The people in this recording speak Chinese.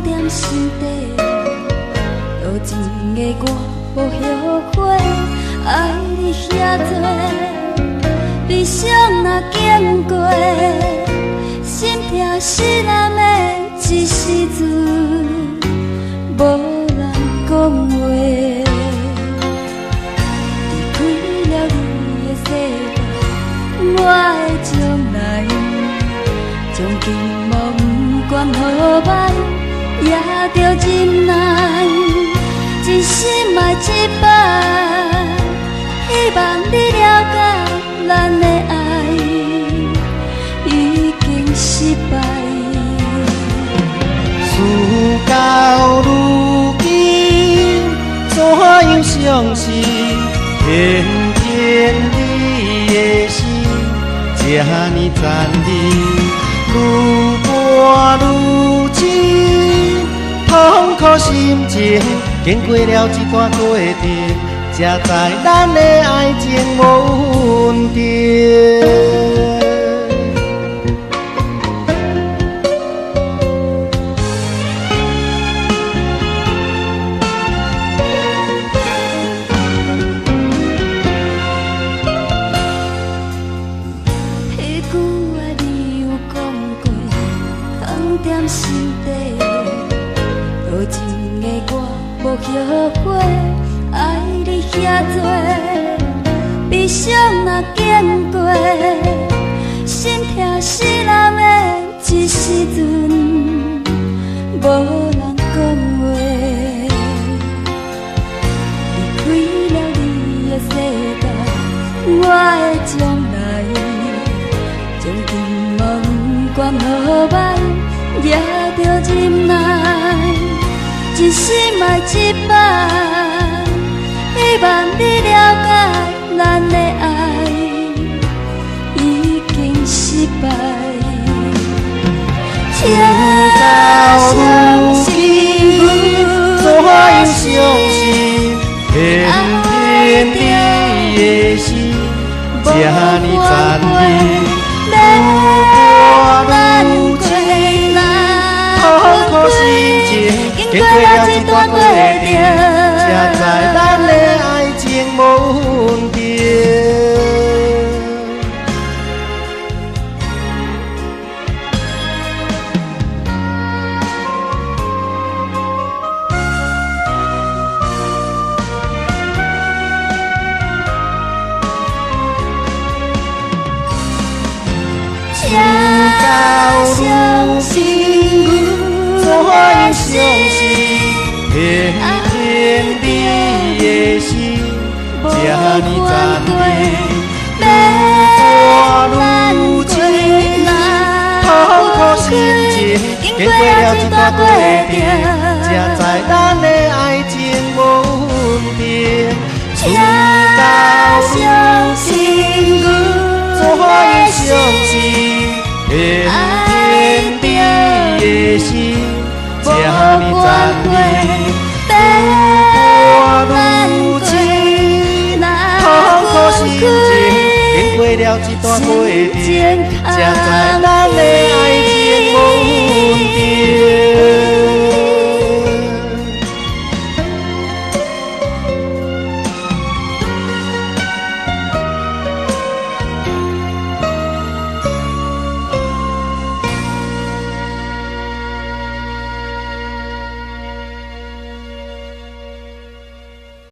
踮心底，多情的我无后悔，爱你遐多，悲伤若经过，心痛失人的一时阵，无人讲话。离开了你的世界，我的将来，将期望不管好歹，也着忍耐，真心爱一摆，希望你了解咱的爱已经失败。事到如今，怎样相信？偏偏你的心这呢残忍，愈磨愈深，痛苦心情经过了一段过程，才知咱的爱情无稳定。踮心底，多情的我无后悔，爱你遐多，悲伤若经过，心痛失人的一时阵，无人讲话。离开了你的世界，我的将来，将期望不管好歹，也着忍耐，真心爱一摆，希望你了解咱的爱已经失败。事到如今，怎样相信？偏偏你的心这呢残忍，愈磨愈痛苦心情，经过了一段过程，才知咱的爱情无稳定。事到如今，怎样相信？偏偏你的心这呢残忍，愈磨愈深，痛苦心情经过了一段过程，才知咱的爱情无稳定。事到如今，怎样相信？偏偏你的心这呢残忍，愈磨愈深，痛苦心情经过了一段过程，才知